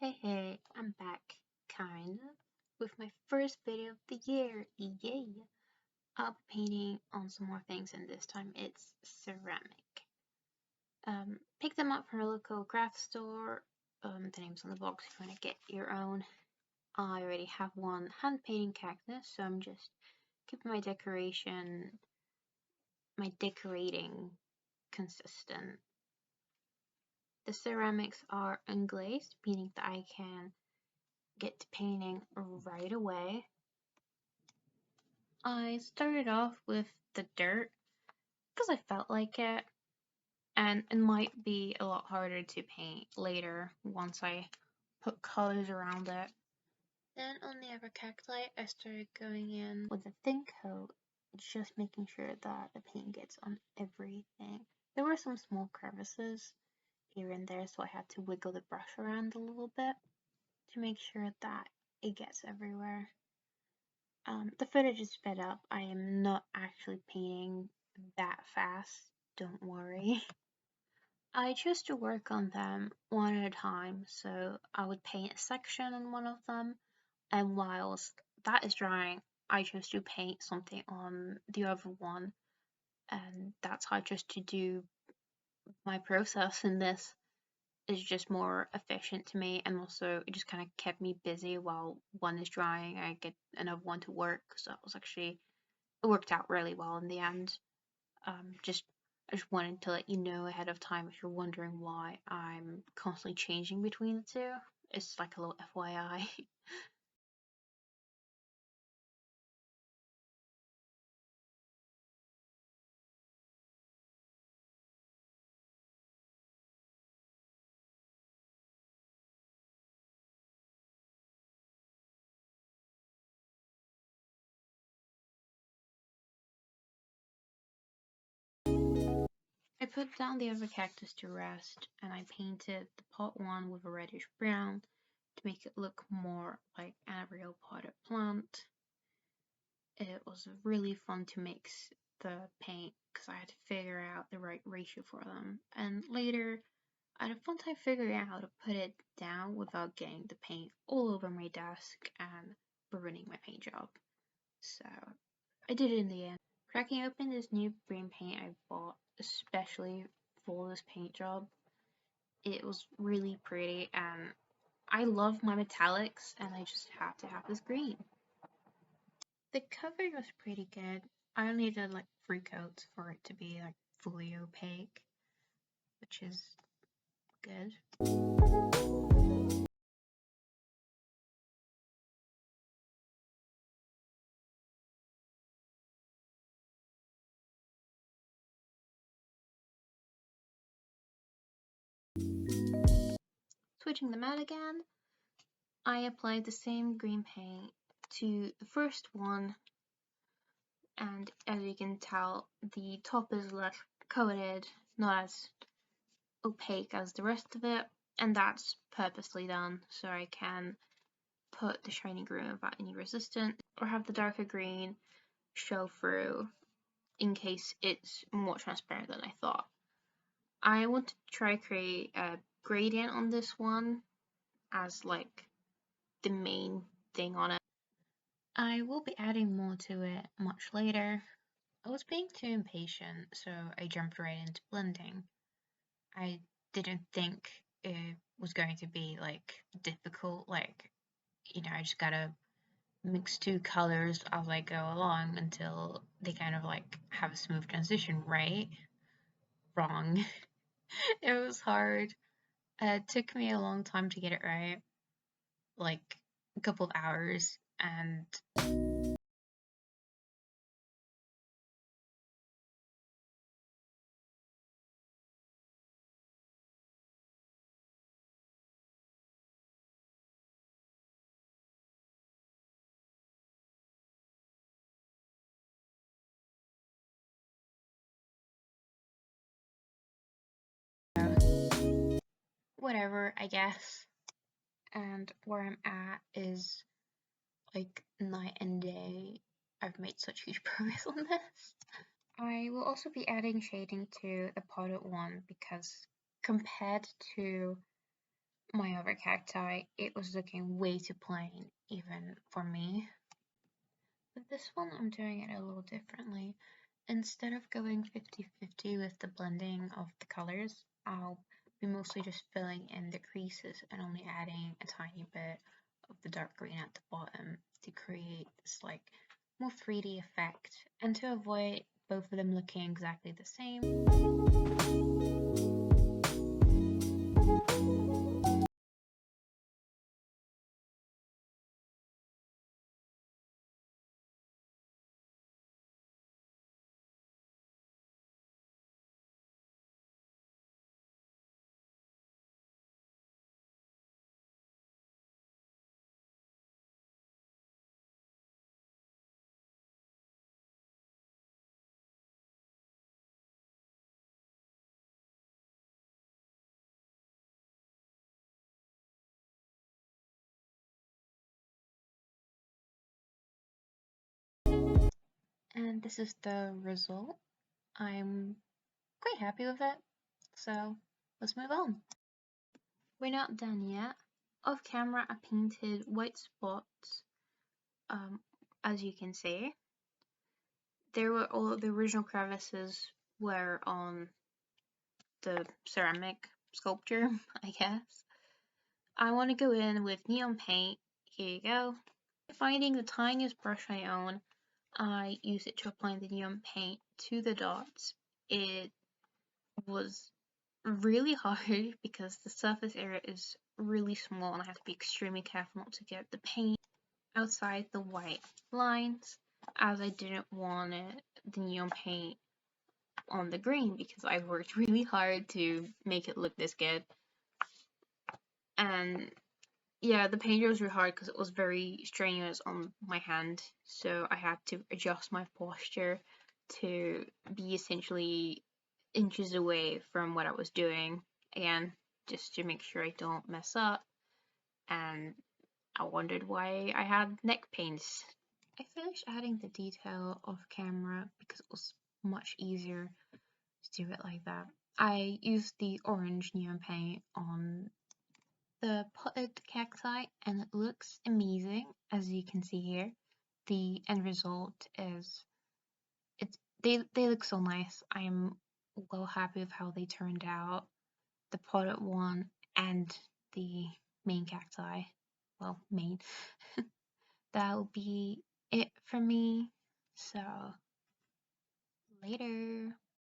Hey, I'm back, kind of, with my first video of the year, yay! I'll be painting on some more things, and this time it's ceramic. Pick them up from a local craft store. The name's on the box if you want to get your own. I already have one hand painting cactus, so I'm just keeping my decorating consistent. The ceramics are unglazed, meaning that I can get to painting right away. I started off with the dirt because I felt like it, and it might be a lot harder to paint later once I put colors around it. Then on the other cacti, I started going in with a thin coat, just making sure that the paint gets on everything. There were some small crevices here and there, so I had to wiggle the brush around a little bit to make sure that it gets everywhere. The footage is sped up. I am not actually painting that fast, don't worry. I chose to work on them one at a time, so I would paint a section on one of them, and whilst that is drying, I chose to paint something on the other one, and that's how I chose to do my process in this. Is just more efficient to me, and also it just kind of kept me busy while one is drying. I get another one to work, so it worked out really well in the end. I just wanted to let you know ahead of time if you're wondering why I'm constantly changing between the two. It's like a little FYI. I put down the other cactus to rest, and I painted the pot one with a reddish brown to make it look more like a real potted plant. It was really fun to mix the paint because I had to figure out the right ratio for them. And later, I had a fun time figuring out how to put it down without getting the paint all over my desk and ruining my paint job. So I did it in the end. Cracking open this new green paint I bought especially for this paint job. It was really pretty, and I love my metallics, and I just had to have this green. The cover was pretty good. I only did like 3 coats for it to be like fully opaque, which is good. Switching them out again, I applied the same green paint to the first one, and as you can tell, the top is less coated, not as opaque as the rest of it, and that's purposely done so I can put the shiny green without any resistance, or have the darker green show through in case it's more transparent than I thought. I want to try create a gradient on this one as like the main thing on it. I will be adding more to it much later. I was being too impatient, so I jumped right into blending. I didn't think it was going to be like difficult, like, I just gotta mix 2 colors as I go along until they kind of like have a smooth transition, right? Wrong. It was hard. It took me a long time to get it right, like a couple of hours, and whatever, I guess. And where I'm at is like night and day. I've made such huge progress on this. I will also be adding shading to the potted one because compared to my other cacti, it was looking way too plain, even for me. But this one, I'm doing it a little differently. Instead of going 50-50 with the blending of the colors, I'll be mostly just filling in the creases and only adding a tiny bit of the dark green at the bottom to create this like more 3D effect and to avoid both of them looking exactly the same. And this is the result. I'm quite happy with it, so let's move on. We're not done yet. Off camera, I painted white spots, as you can see. There were all of the original crevices were on the ceramic sculpture, I guess. I want to go in with neon paint. Here you go. Finding the tiniest brush I own, I use it to apply the neon paint to the dots. It was really hard because the surface area is really small and I have to be extremely careful not to get the paint outside the white lines, as I didn't want the neon paint on the green because I worked really hard to make it look this good. And yeah, the paint was really hard because it was very strenuous on my hand, so I had to adjust my posture to be essentially inches away from what I was doing, again, just to make sure I don't mess up. And I wondered why I had neck pains. I finished adding the detail off camera because it was much easier to do it like that. I used the orange neon paint on the potted cacti and it looks amazing, as you can see here. The end result is they look so nice. I'm well happy with how they turned out. The potted one and the main cacti. Well, main. That'll be it for me. So later.